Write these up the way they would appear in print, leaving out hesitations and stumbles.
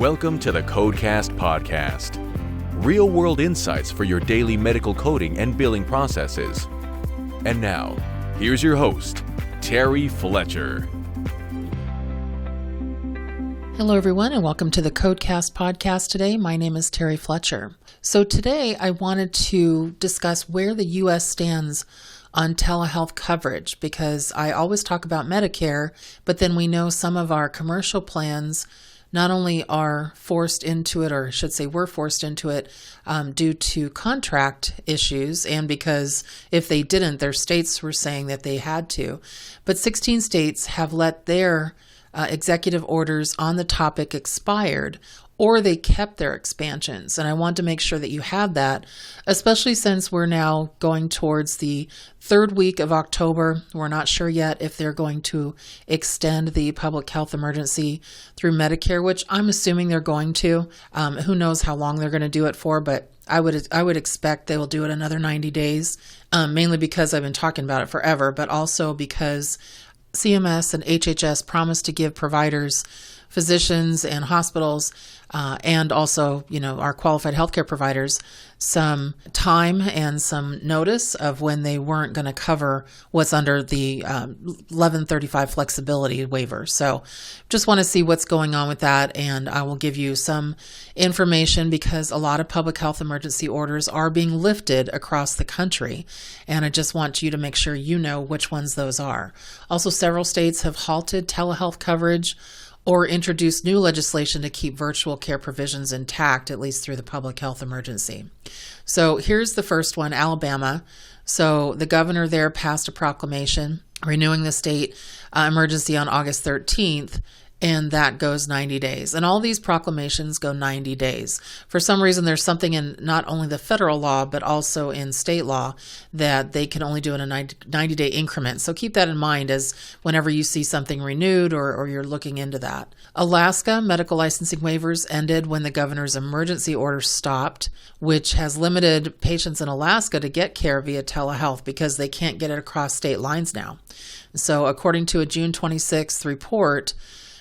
Welcome to the Codecast podcast. Real-world insights for your daily medical coding and billing processes. And now, here's your host, Terry Fletcher. Hello, everyone, and welcome to the Codecast podcast today. My name is Terry Fletcher. So today I wanted to discuss where the U.S. stands on telehealth coverage, because I always talk about Medicare, but then we know some of our commercial plans not only are forced into it, or I should say we're forced into it due to contract issues, and because if they didn't, their states were saying that they had to. But 16 states have let their executive orders on the topic expired, or they kept their expansions. And I want to make sure that you have that, especially since we're now going towards the third week of October. We're not sure yet if they're going to extend the public health emergency through Medicare, which I'm assuming they're going to. Who knows how long they're going to do it for, but I would expect they will do it another 90 days, mainly because I've been talking about it forever, but also because CMS and HHS promised to give providers, physicians, and hospitals, and also, our qualified healthcare providers, some time and some notice of when they weren't going to cover what's under the 1135 flexibility waiver. So just want to see what's going on with that, and I will give you some information because a lot of public health emergency orders are being lifted across the country, and I just want you to make sure you know which ones those are. Also, several states have halted telehealth coverage or introduce new legislation to keep virtual care provisions intact, at least through the public health emergency. So here's the first one, Alabama. So the governor there passed a proclamation renewing the state emergency on August 13th, and that goes 90 days. And all these proclamations go 90 days. For some reason, there's something in not only the federal law, but also in state law that they can only do in a 90-day increment. So keep that in mind as whenever you see something renewed or you're looking into that. Alaska, medical licensing waivers ended when the governor's emergency order stopped, which has limited patients in Alaska to get care via telehealth because they can't get it across state lines now. So according to a June 26th report,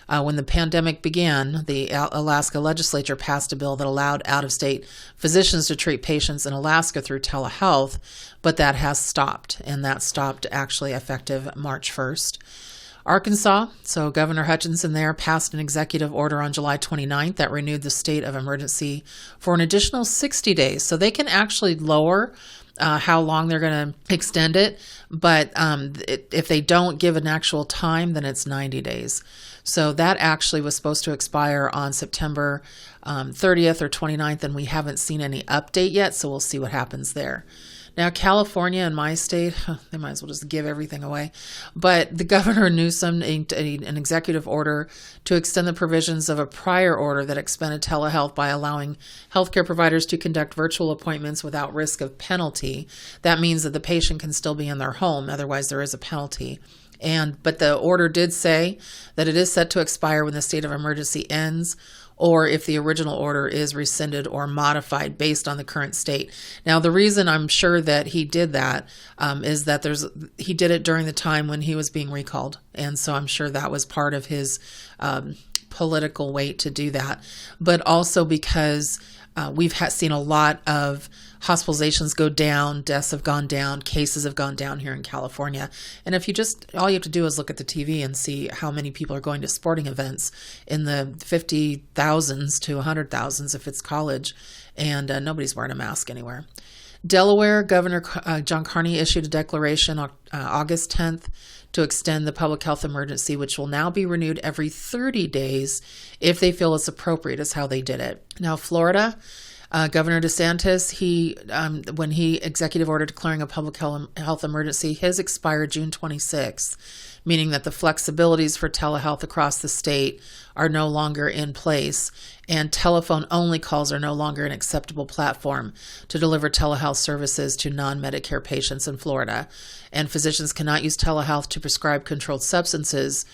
when the pandemic began, the Alaska legislature passed a bill that allowed out-of-state physicians to treat patients in Alaska through telehealth, but that has stopped, and that stopped actually effective March 1st. Arkansas, so Governor Hutchinson there passed an executive order on July 29th that renewed the state of emergency for an additional 60 days. So they can actually lower how long they're going to extend it, but if they don't give an actual time, then it's 90 days. So that actually was supposed to expire on September 30th or 29th, and we haven't seen any update yet, so we'll see what happens there. Now, California and my state, they might as well just give everything away. But the Governor Newsom inked an executive order to extend the provisions of a prior order that expanded telehealth by allowing healthcare providers to conduct virtual appointments without risk of penalty. That means that the patient can still be in their home. Otherwise, there is a penalty. But the order did say that it is set to expire when the state of emergency ends, or if the original order is rescinded or modified based on the current state. Now, the reason I'm sure that he did that is that he did it during the time when he was being recalled. And so I'm sure that was part of his political weight to do that. But also because we've seen a lot of hospitalizations go down, deaths have gone down, cases have gone down here in California. And if all you have to do is look at the TV and see how many people are going to sporting events in the 50,000s to 100,000s if it's college, and nobody's wearing a mask anywhere. Delaware Governor John Carney issued a declaration August 10th to extend the public health emergency, which will now be renewed every 30 days if they feel it's appropriate, is how they did it. Now, Florida, Governor DeSantis, when he executive order declaring a public health emergency, his expired June 26th, meaning that the flexibilities for telehealth across the state are no longer in place, and telephone-only calls are no longer an acceptable platform to deliver telehealth services to non-Medicare patients in Florida. And physicians cannot use telehealth to prescribe controlled substances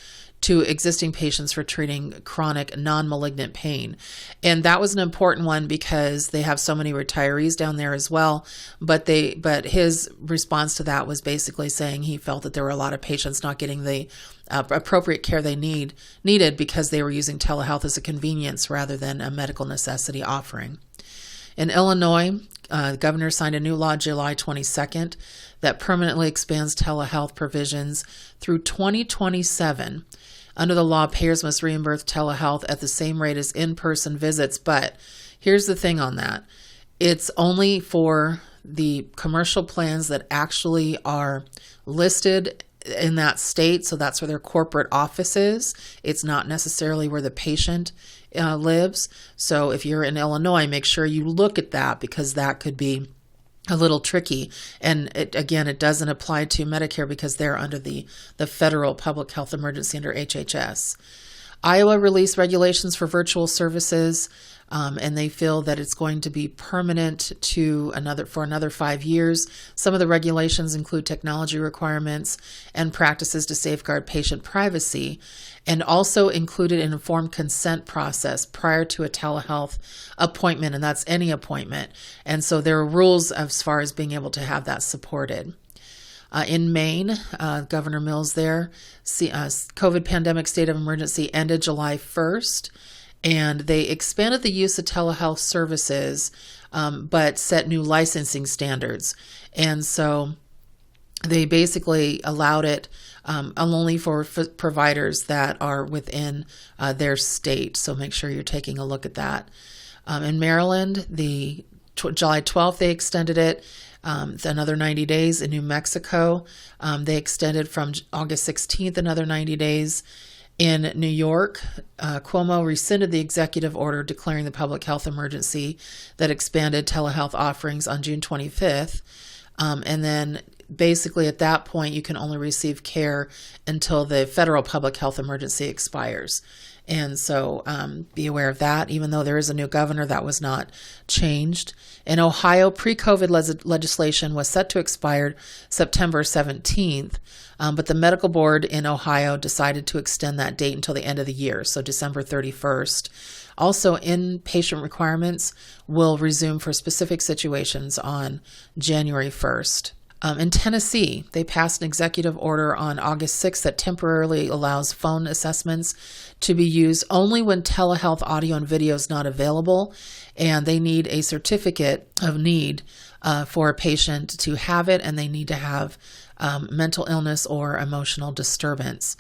to existing patients for treating chronic non-malignant pain. And that was an important one because they have so many retirees down there as well. But his response to that was basically saying he felt that there were a lot of patients not getting the appropriate care they needed because they were using telehealth as a convenience rather than a medical necessity offering. In Illinois, the governor signed a new law July 22nd that permanently expands telehealth provisions through 2027. Under the law, payers must reimburse telehealth at the same rate as in-person visits. But here's the thing on that. It's only for the commercial plans that actually are listed in that state. So that's where their corporate office is. It's not necessarily where the patient lives. So if you're in Illinois, make sure you look at that because that could be a little tricky. And it doesn't apply to Medicare because they're under the federal public health emergency under HHS. Iowa released regulations for virtual services, and they feel that it's going to be permanent for another 5 years. Some of the regulations include technology requirements and practices to safeguard patient privacy, and also included an informed consent process prior to a telehealth appointment, and that's any appointment. And so there are rules as far as being able to have that supported. In Maine, Governor Mills there, COVID pandemic state of emergency ended July 1st, and they expanded the use of telehealth services, but set new licensing standards. And so they basically allowed it only for providers that are within their state. So make sure you're taking a look at that. In Maryland, July 12th, they extended it. Another 90 days. In New Mexico, they extended from August 16th, another 90 days. In New York, Cuomo rescinded the executive order declaring the public health emergency that expanded telehealth offerings on June 25th. And then basically at that point, you can only receive care until the federal public health emergency expires. And so be aware of that. Even though there is a new governor, that was not changed. In Ohio, pre-COVID legislation was set to expire September 17th, but the medical board in Ohio decided to extend that date until the end of the year, so December 31st. Also, inpatient requirements will resume for specific situations on January 1st. In Tennessee, they passed an executive order on August 6th that temporarily allows phone assessments to be used only when telehealth audio and video is not available, and they need a certificate of need for a patient to have it, and they need to have mental illness or emotional disturbance.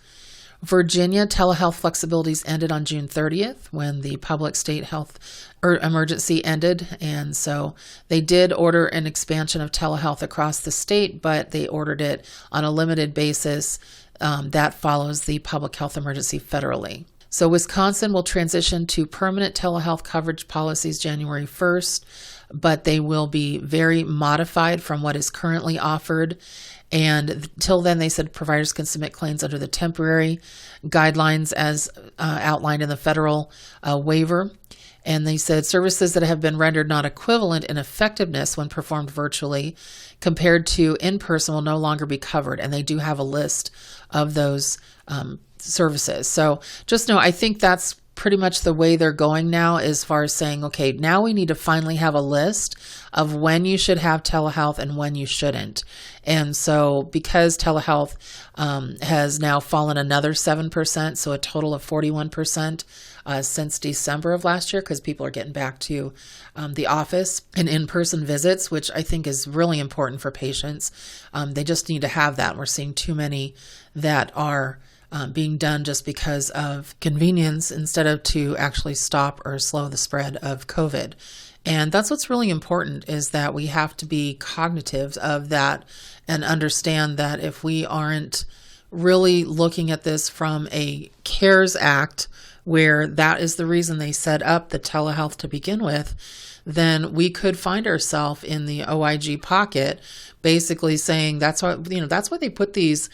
Virginia, telehealth flexibilities ended on June 30th when the public state health emergency ended. And so they did order an expansion of telehealth across the state, but they ordered it on a limited basis that follows the public health emergency federally. So Wisconsin will transition to permanent telehealth coverage policies January 1st, but they will be very modified from what is currently offered. And until then, they said providers can submit claims under the temporary guidelines as outlined in the federal waiver. And they said services that have been rendered not equivalent in effectiveness when performed virtually compared to in person will no longer be covered. And they do have a list of those services. So just know, I think that's pretty much the way they're going now as far as saying, okay, now we need to finally have a list of when you should have telehealth and when you shouldn't. And so because telehealth has now fallen another 7%, so a total of 41% since December of last year, because people are getting back to the office and in-person visits, which I think is really important for patients. They just need to have that. We're seeing too many that are being done just because of convenience instead of to actually stop or slow the spread of COVID. And that's what's really important, is that we have to be cognitive of that and understand that if we aren't really looking at this from a CARES Act, where that is the reason they set up the telehealth to begin with, then we could find ourselves in the OIG pocket, basically saying that's why they put these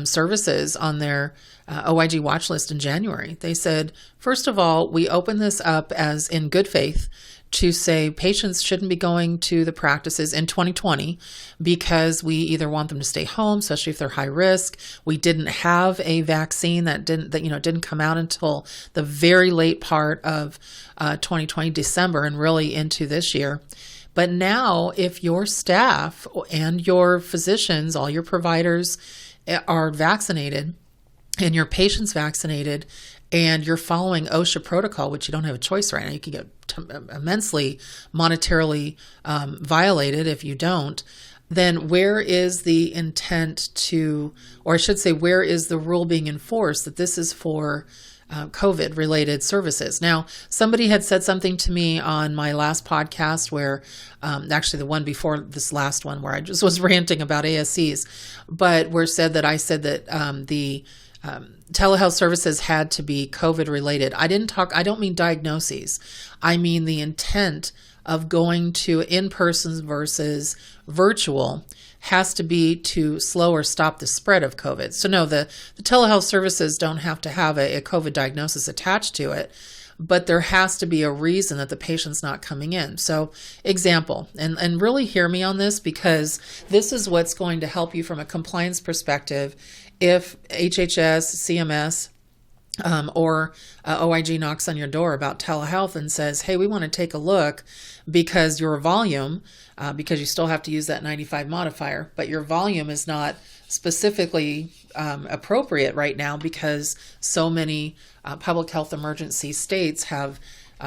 services on their OIG watch list in January. They said, first of all, we open this up as in good faith to say patients shouldn't be going to the practices in 2020 because we either want them to stay home, especially if they're high risk. We didn't have a vaccine that didn't come out until the very late part of 2020, December, and really into this year. But now, if your staff and your physicians, all your providers are vaccinated and your patients vaccinated, and you're following OSHA protocol, which you don't have a choice right now, you can get immensely monetarily violated if you don't, then where is the intent to, or I should say, where is the rule being enforced that this is for COVID-related services? Now, somebody had said something to me on my last podcast where, actually the one before this last one where I just was ranting about ASCs, but where I said that the telehealth services had to be COVID-related. I don't mean diagnoses. I mean the intent of going to in-person versus virtual has to be to slow or stop the spread of COVID. So no, the telehealth services don't have to have a COVID diagnosis attached to it, but there has to be a reason that the patient's not coming in. So example, and really hear me on this, because this is what's going to help you from a compliance perspective if HHS, CMS, or OIG knocks on your door about telehealth and says, hey, we want to take a look because your volume, because you still have to use that 95 modifier, but your volume is not specifically appropriate right now because so many public health emergency states have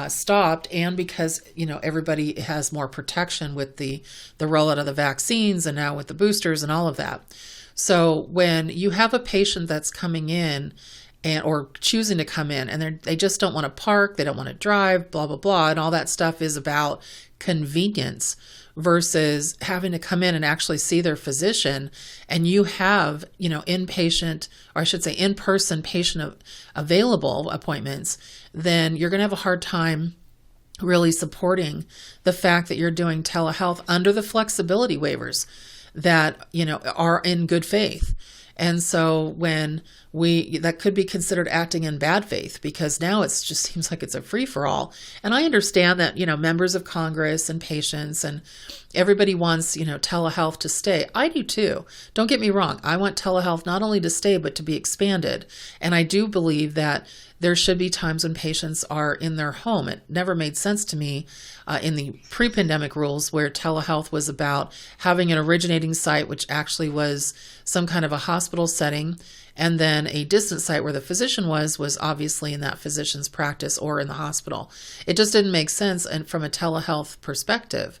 stopped, and because everybody has more protection with the rollout of the vaccines and now with the boosters and all of that. So when you have a patient that's coming in or choosing to come in and they just don't want to park, they don't want to drive, blah, blah, blah, and all that stuff is about convenience versus having to come in and actually see their physician, and you have, inpatient, or I should say in-person patient available appointments, then you're going to have a hard time really supporting the fact that you're doing telehealth under the flexibility waivers that, are in good faith. And so when that could be considered acting in bad faith, because now it just seems like it's a free-for-all. And I understand that, members of Congress and patients and everybody wants, telehealth to stay. I do too. Don't get me wrong. I want telehealth not only to stay, but to be expanded. And I do believe that there should be times when patients are in their home. It never made sense to me in the pre-pandemic rules where telehealth was about having an originating site, which actually was some kind of a hospital setting, and then a distant site where the physician was obviously in that physician's practice or in the hospital. It just didn't make sense from a telehealth perspective.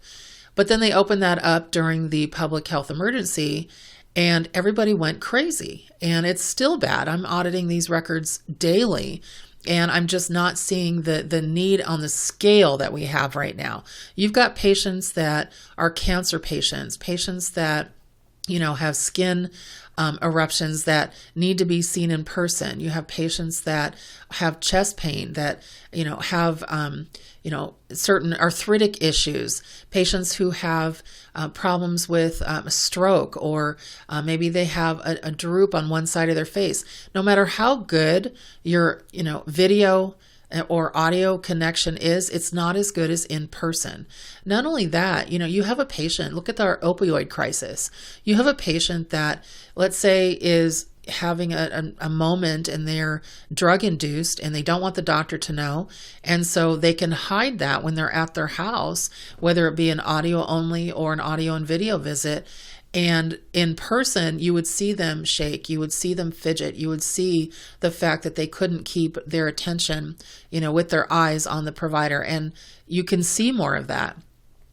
But then they opened that up during the public health emergency, and everybody went crazy. And it's still bad. I'm auditing these records daily, and I'm just not seeing the need on the scale that we have right now. You've got patients that are cancer patients that have skin eruptions that need to be seen in person. You have patients that have chest pain, that have certain arthritic issues, patients who have problems with a stroke, or maybe they have a droop on one side of their face. No matter how good your video or audio connection is, it's not as good as in person. Not only that, you have a patient, look at our opioid crisis. You have a patient that, let's say, is having a moment and they're drug induced and they don't want the doctor to know. And so they can hide that when they're at their house, whether it be an audio only or an audio and video visit. And in person, you would see them shake, you would see them fidget, you would see the fact that they couldn't keep their attention, with their eyes on the provider. And you can see more of that.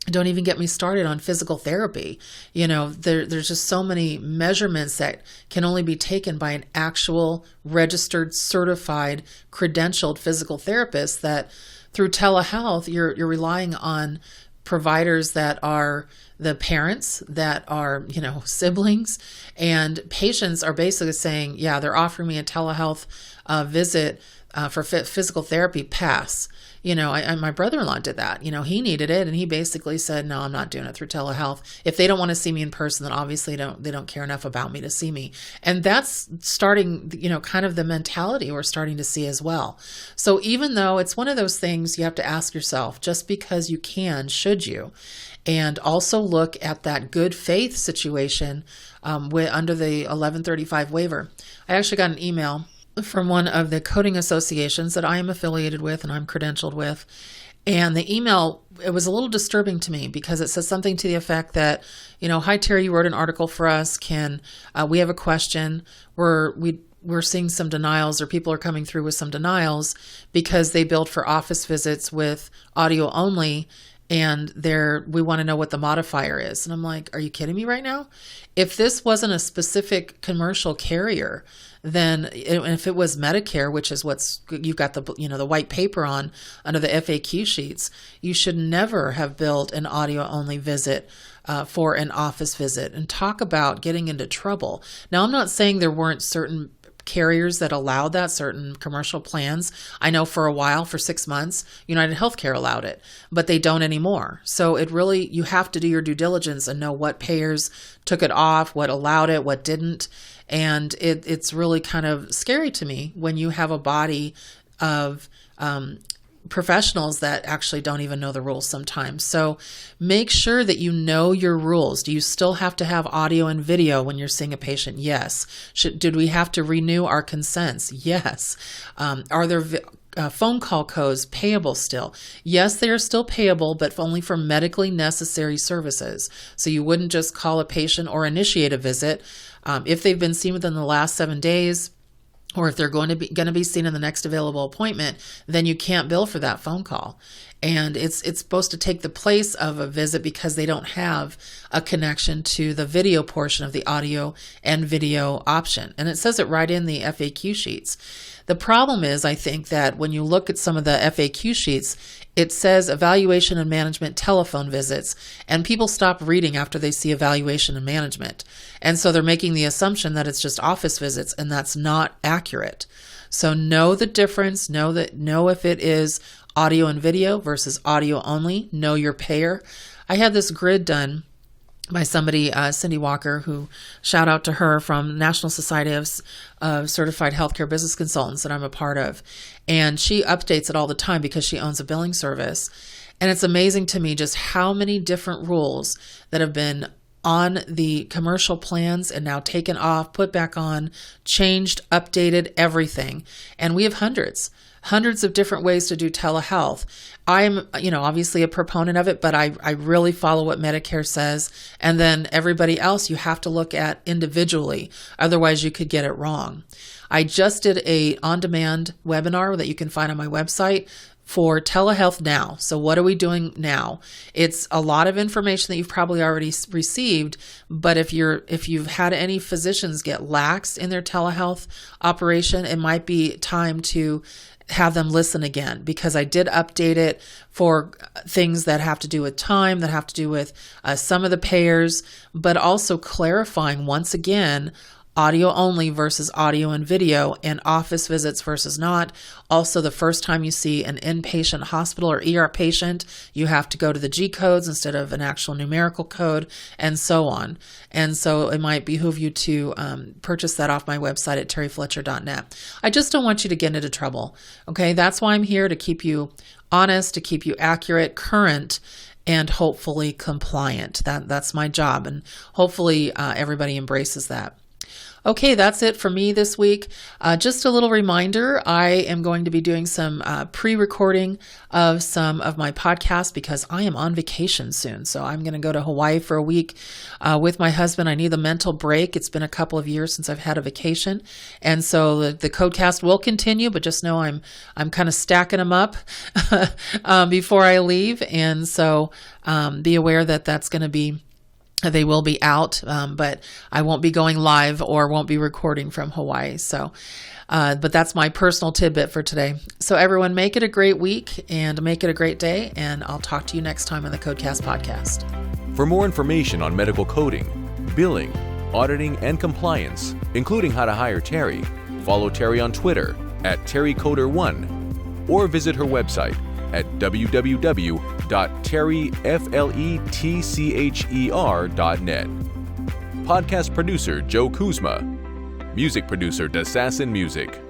Don't even get me started on physical therapy. There's just so many measurements that can only be taken by an actual registered, certified, credentialed physical therapist, that through telehealth, you're relying on providers that are the parents, that are, siblings, and patients are basically saying, yeah, they're offering me a telehealth visit for physical therapy pass. My brother-in-law did that. He needed it, and he basically said, no, I'm not doing it through telehealth. If they don't want to see me in person, then obviously they don't care enough about me to see me. And that's starting, kind of the mentality we're starting to see as well. So even though it's one of those things you have to ask yourself, just because you can, should you? And also look at that good faith situation under the 1135 waiver. I actually got an email from one of the coding associations that I am affiliated with and I'm credentialed with. And the email, it was a little disturbing to me because it says something to the effect that, hi, Terry, you wrote an article for us. We have a question. We're seeing some denials, or people are coming through with some denials because they billed for office visits with audio only. And we want to know what the modifier is. And I'm like, are you kidding me right now? If this wasn't a specific commercial carrier, then if it was Medicare, which is you've got the white paper on under the FAQ sheets, you should never have billed an audio only visit for an office visit. And talk about getting into trouble. Now, I'm not saying there weren't certain carriers that allowed that, certain commercial plans. I know for a while, for 6 months, United Healthcare allowed it, but they don't anymore. So you have to do your due diligence and know what payers took it off, what allowed it, what didn't. And it's really kind of scary to me when you have a body of professionals that actually don't even know the rules sometimes. So make sure that you know your rules. Do you still have to have audio and video when you're seeing a patient? Yes. Did we have to renew our consents? Yes. Are there phone call codes payable still? Yes, they are still payable, but only for medically necessary services. So you wouldn't just call a patient or initiate a visit if they've been seen within the last 7 days, or if they're going to be seen in the next available appointment, then you can't bill for that phone call. And it's supposed to take the place of a visit because they don't have a connection to the video portion of the audio and video option. And it says it right in the FAQ sheets. The problem is, I think that when you look at some of the FAQ sheets, it says evaluation and management telephone visits, and people stop reading after they see evaluation and management. And so they're making the assumption that it's just office visits, and that's not accurate. So know the difference, know if it is audio and video versus audio only, know your payer. I had this grid done by somebody, Cindy Walker, who, shout out to her, from National Society of Certified Healthcare Business Consultants that I'm a part of. And she updates it all the time because she owns a billing service. And it's amazing to me just how many different rules that have been on the commercial plans and now taken off, put back on, changed, updated, everything. And we have hundreds of different ways to do telehealth. I'm, obviously a proponent of it, but I really follow what Medicare says. And then everybody else you have to look at individually. Otherwise you could get it wrong. I just did a on-demand webinar that you can find on my website for telehealth now. So what are we doing now? It's a lot of information that you've probably already received, but if you've had any physicians get lax in their telehealth operation, it might be time to have them listen again, because I did update it for things that have to do with time, that have to do with some of the payers, but also clarifying once again audio only versus audio and video, and office visits versus not. Also, the first time you see an inpatient hospital or ER patient, you have to go to the G codes instead of an actual numerical code, and so on. And so it might behoove you to purchase that off my website at terryfletcher.net. I just don't want you to get into trouble. Okay, that's why I'm here, to keep you honest, to keep you accurate, current, and hopefully compliant. That's my job, and hopefully everybody embraces that. Okay, that's it for me this week. Just a little reminder, I am going to be doing some pre-recording of some of my podcasts because I am on vacation soon. So I'm going to go to Hawaii for a week with my husband. I need the mental break. It's been a couple of years since I've had a vacation. And so the Codecast will continue, but just know I'm kind of stacking them up before I leave. And so be aware that that's going to be, they will be out, but I won't be going live or won't be recording from Hawaii. So, but that's my personal tidbit for today. So everyone, make it a great week and make it a great day. And I'll talk to you next time on the Codecast podcast. For more information on medical coding, billing, auditing, and compliance, including how to hire Terry, follow Terry on Twitter at terrycoder1 or visit her website at www.terryfletcher.net. Podcast producer Joe Kuzma. Music producer Dassassin Music.